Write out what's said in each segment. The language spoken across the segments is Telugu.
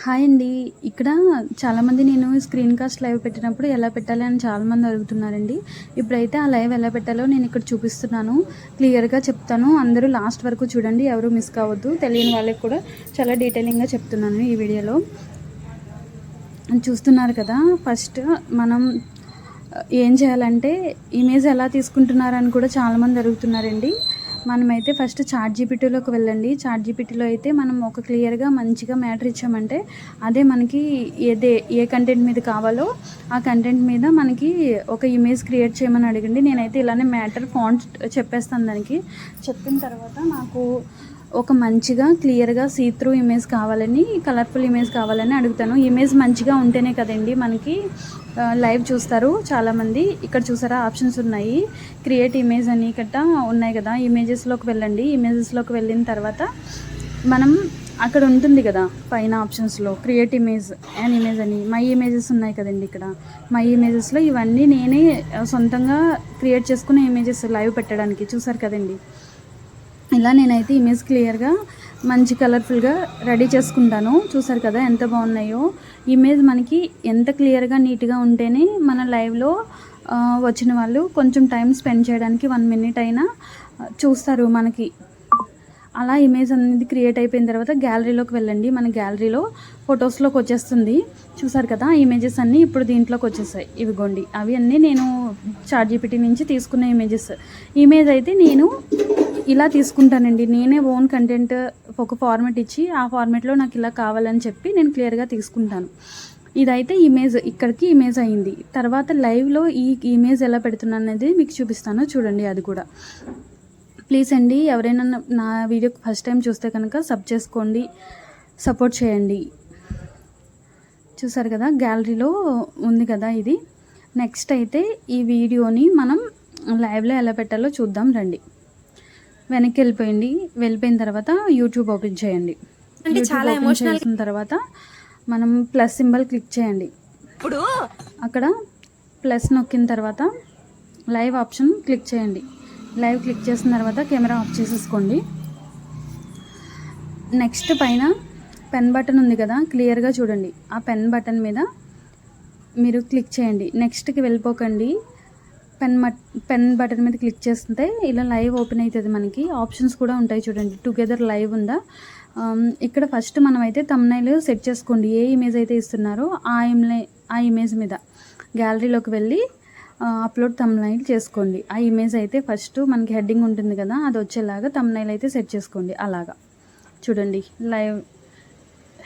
హాయ్ అండి. ఇక్కడ చాలామంది నేను స్క్రీన్ కాస్ట్ లైవ్ పెట్టినప్పుడు ఎలా పెట్టాలి అని చాలామంది అడుగుతున్నారండి. ఇప్పుడైతే ఆ లైవ్ ఎలా పెట్టాలో నేను ఇక్కడ చూపిస్తున్నాను. క్లియర్‌గా చెప్తాను. అందరూ లాస్ట్ వరకు చూడండి. ఎవరు మిస్ కావద్దు. తెలియని వాళ్ళకి కూడా చాలా డీటెయిలింగ్‌గా చెప్తున్నాను ఈ వీడియోలో. చూస్తున్నారు కదా! ఫస్ట్ మనం ఏం చేయాలంటే ఇమేజ్ ఎలా తీసుకుంటున్నారని కూడా చాలామంది అడుగుతున్నారండి. మనమైతే ఫస్ట్ చాట్‌జీపీటీలోకి వెళ్ళండి. చాట్‌జీపీటీలో అయితే మనం ఒక క్లియర్‌గా మంచిగా మ్యాటర్ ఇచ్చామంటే అదే మనకి ఏ కంటెంట్ మీద కావాలో ఆ కంటెంట్ మీద మనకి ఒక ఇమేజ్ క్రియేట్ చేయమని అడగండి. నేనైతే ఇలానే మ్యాటర్ ఫాంట్ చెప్పేస్తాను దానికి. చెప్పిన తర్వాత నాకు ఒక మంచిగా క్లియర్‌గా సీ త్రూ ఇమేజ్ కావాలని, కలర్ఫుల్ ఇమేజ్ కావాలని అడుగుతాను. ఇమేజ్ మంచిగా ఉంటేనే కదండీ మనకి లైవ్ చూస్తారు చాలామంది. ఇక్కడ చూసారా ఆప్షన్స్ ఉన్నాయి. క్రియేట్ ఇమేజ్ అని గట్ట ఉన్నాయి కదా! ఇమేజెస్‌లోకి వెళ్ళండి. ఇమేజెస్‌లోకి వెళ్ళిన తర్వాత మనం అక్కడ ఉంటుంది కదా పైన ఆప్షన్స్‌లో క్రియేట్ ఇమేజ్ అండ్ ఇమేజ్ అని మై ఇమేజెస్ ఉన్నాయి కదండీ ఇక్కడ. మై ఇమేజెస్‌లో ఇవన్నీ నేనే సొంతంగా క్రియేట్ చేసుకున్న ఇమేజెస్ లైవ్ పెట్టడానికి చూసారు కదండీ. ఇలా నేనైతే ఇమేజ్ క్లియర్‌గా మంచి కలర్ఫుల్గా రెడీ చేసుకుంటాను. చూసారు కదా ఎంత బాగున్నాయో. ఇమేజ్ మనకి ఎంత క్లియర్‌గా నీట్‌గా ఉంటేనే మన లైవ్‌లో వచ్చిన వాళ్ళు కొంచెం టైం స్పెండ్ చేయడానికి 1 మినిట్ అయినా చూస్తారు మనకి. అలా ఇమేజ్ అనేది క్రియేట్ అయిపోయిన తర్వాత గ్యాలరీలోకి వెళ్ళండి. మన గ్యాలరీలో ఫొటోస్లోకి వచ్చేస్తుంది. చూసారు కదా ఇమేజెస్ అన్నీ ఇప్పుడు దీంట్లోకి వచ్చేసాయి. ఇవిగోండి అవి అన్నీ నేను చాట్‌జీపీటీ నుంచి తీసుకున్న ఇమేజెస్. ఇమేజ్ అయితే నేను ఇలా తీసుకుంటానండి. నేనే ఓన్ కంటెంట్ ఒక ఫార్మాట్ ఇచ్చి ఆ ఫార్మాట్లో నాకు ఇలా కావాలని చెప్పి నేను క్లియర్‌గా తీసుకుంటాను. ఇదైతే ఇమేజ్ ఇక్కడికి ఇమేజ్ అయింది. తర్వాత లైవ్‌లో ఈ ఇమేజ్ ఎలా పెడుతున్నాను అనేది మీకు చూపిస్తాను చూడండి అది కూడా. ప్లీజ్ అండి ఎవరైనా నా వీడియో ఫస్ట్ టైం చూస్తే కనుక సబ్ చేసుకోండి, సపోర్ట్ చేయండి. చూసారు కదా గ్యాలరీలో ఉంది కదా ఇది. నెక్స్ట్ అయితే ఈ వీడియోని మనం లైవ్లో ఎలా పెట్టాలో చూద్దాం రండి. వెనక్కి వెళ్ళిపోయిన తర్వాత యూట్యూబ్ ఓపెన్ చేయండి. అంటే చాలా ఎమోషనల్ చేసిన తర్వాత మనం ప్లస్ సింబల్ క్లిక్ చేయండి. ఇప్పుడు అక్కడ ప్లస్ నొక్కిన తర్వాత లైవ్ ఆప్షన్ క్లిక్ చేయండి. లైవ్ క్లిక్ చేసిన తర్వాత కెమెరా ఆఫ్ చేసేసుకోండి. నెక్స్ట్ పైన పెన్ బటన్ ఉంది కదా క్లియర్గా చూడండి. ఆ పెన్ బటన్ మీద మీరు క్లిక్ చేయండి. నెక్స్ట్కి వెళ్ళిపోకండి. పెన్ బటన్ మీద క్లిక్ చేస్తే ఇలా లైవ్ ఓపెన్ అవుతుంది. మనకి ఆప్షన్స్ కూడా ఉంటాయి చూడండి. టుగెదర్ లైవ్ ఉందా. ఇక్కడ ఫస్ట్ మనం అయితే థంబ్నెయిల్ సెట్ చేసుకోండి. ఏ ఇమేజ్ అయితే ఇస్తున్నారో ఆ ఇమేజ్ మీద గ్యాలరీలోకి వెళ్ళి అప్లోడ్ థంబ్నెయిల్ చేసుకోండి. ఆ ఇమేజ్ అయితే ఫస్ట్ మనకి హెడ్డింగ్ ఉంటుంది కదా అది వచ్చేలాగా థంబ్నెయిల్ అయితే సెట్ చేసుకోండి. అలాగా చూడండి లైవ్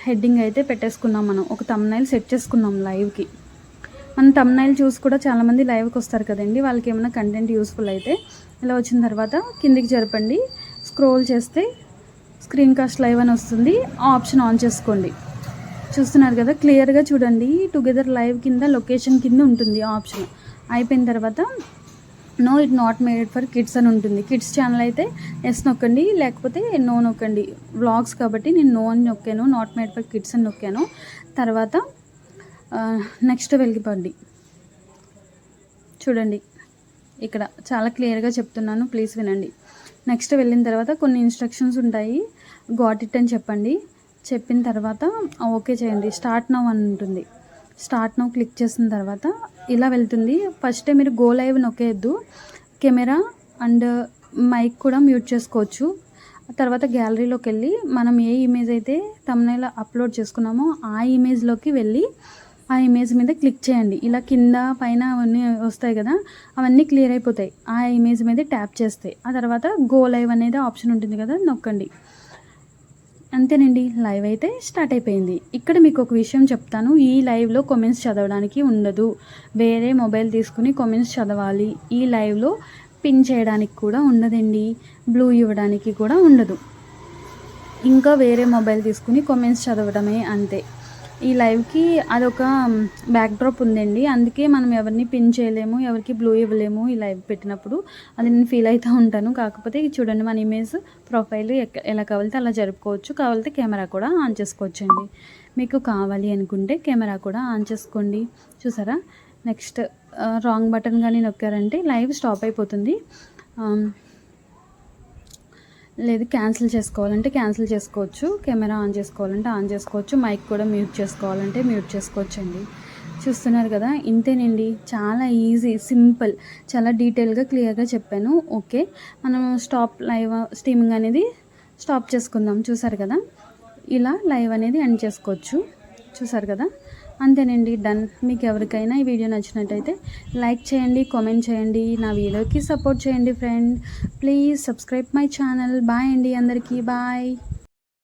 హెడ్డింగ్ అయితే పెట్టేసుకున్నాం. మనం ఒక థంబ్నెయిల్ సెట్ చేసుకున్నాం లైవ్కి. మన థంబ్నెయిల్ చూసి కూడా చాలామంది లైవ్కి వస్తారు కదండి. వాళ్ళకి ఏమైనా కంటెంట్ యూస్ఫుల్ అయితే ఇలా వచ్చిన తర్వాత కిందికి జరపండి. స్క్రోల్ చేస్తే స్క్రీన్ కాస్ట్ లైవ్ అని వస్తుంది. ఆ ఆప్షన్ ఆన్ చేసుకోండి. చూస్తున్నారు కదా క్లియర్గా చూడండి. టుగెదర్ లైవ్ కింద లొకేషన్ కింద ఉంటుంది ఆప్షన్. అయిపోయిన తర్వాత no it not made for kids అని ఉంటుంది. కిడ్స్ ఛానల్ అయితే ఎస్ నొక్కండి, లేకపోతే నో నొక్కండి. వ్లాగ్స్ కాబట్టి నేను నో అని నొక్కాను, నాట్ మేడ్ ఫర్ కిడ్స్ అని నొక్కాను. తర్వాత నెక్స్ట్ వెళ్ళిపోండి. చూడండి ఇక్కడ చాలా క్లియర్గా చెప్తున్నాను, ప్లీజ్ వినండి. నెక్స్ట్ వెళ్ళిన తర్వాత కొన్ని ఇన్స్ట్రక్షన్స్ ఉంటాయి. గాట్ ఇట్ అని చెప్పండి. చెప్పిన తర్వాత ఓకే చేయండి. స్టార్ట్ నౌ అని ఉంటుంది. స్టార్ట్ నౌ క్లిక్ చేసిన తర్వాత ఇలా వెళ్తుంది. ఫస్ట్ మీరు గో లైవ్ నొక్కేయద్దు. కెమెరా అండ్ మైక్ కూడా మ్యూట్ చేసుకోవచ్చు. తర్వాత గ్యాలరీలోకి వెళ్ళి మనం ఏ ఇమేజ్ అయితే థంబ్నెయిల్ అప్లోడ్ చేసుకున్నామో ఆ ఇమేజ్లోకి వెళ్ళి ఆ ఇమేజ్ మీద క్లిక్ చేయండి. ఇలా కింద పైన అవన్నీ వస్తాయి కదా అవన్నీ క్లియర్ అయిపోతాయి ఆ ఇమేజ్ మీద ట్యాప్ చేస్తే. ఆ తర్వాత గో లైవ్ అనేది ఆప్షన్ ఉంటుంది కదా నొక్కండి. అంతేనండి, లైవ్ అయితే స్టార్ట్ అయిపోయింది. ఇక్కడ మీకు ఒక విషయం చెప్తాను. ఈ లైవ్లో కామెంట్స్ చదవడానికి ఉండదు. వేరే మొబైల్ తీసుకుని కామెంట్స్ చదవాలి. ఈ లైవ్లో పిన్ చేయడానికి కూడా ఉండదండి. బ్లూ ఇవ్వడానికి కూడా ఉండదు. ఇంకా వేరే మొబైల్ తీసుకుని కామెంట్స్ చదవడమే అంతే. ఈ లైవ్కి అదొక బ్యాక్డ్రాప్ ఉందండి. అందుకే మనం ఎవరిని పిన్ చేయలేము, ఎవరికి బ్లూ ఇవ్వలేము ఈ లైవ్ పెట్టినప్పుడు. అది నేను ఫీల్ అవుతూ ఉంటాను. కాకపోతే చూడండి మన ఇమేజ్ ప్రొఫైల్ ఎలా కావాలితే అలా జరుపుకోవచ్చు. కావాలితే కెమెరా కూడా ఆన్ చేసుకోవచ్చండి. మీకు కావాలి అనుకుంటే కెమెరా కూడా ఆన్ చేసుకోండి. చూసారా నెక్స్ట్ రాంగ్ బటన్ కానీ నొక్కారంటే లైవ్ స్టాప్ అయిపోతుంది. లేదు క్యాన్సిల్ చేసుకోవాలంటే క్యాన్సిల్ చేసుకోవచ్చు, కెమెరా ఆన్ చేసుకోవాలంటే ఆన్ చేసుకోవచ్చు, మైక్ కూడా మ్యూట్ చేసుకోవాలంటే మ్యూట్ చేసుకోవచ్చు అండి. చూస్తున్నారు కదా, ఇంతేనండి, చాలా ఈజీ, సింపుల్, చాలా డీటెయిల్గా క్లియర్గా చెప్పాను. ఓకే, మనం స్టాప్ లైవ్ స్ట్రీమింగ్ అనేది స్టాప్ చేసుకుందాం. చూసారు కదా, ఇలా లైవ్ అనేది ఎండ్ చేసుకోవచ్చు. చూసారు కదా, అంతేనండి, డన్. మీకు ఎవరికైనా ఈ వీడియో నచ్చినట్టయితే లైక్ చేయండి, కామెంట్ చేయండి, నా వీడియోకి సపోర్ట్ చేయండి friend. Please subscribe my channel. Bye అండి అందరికీ, బాయ్.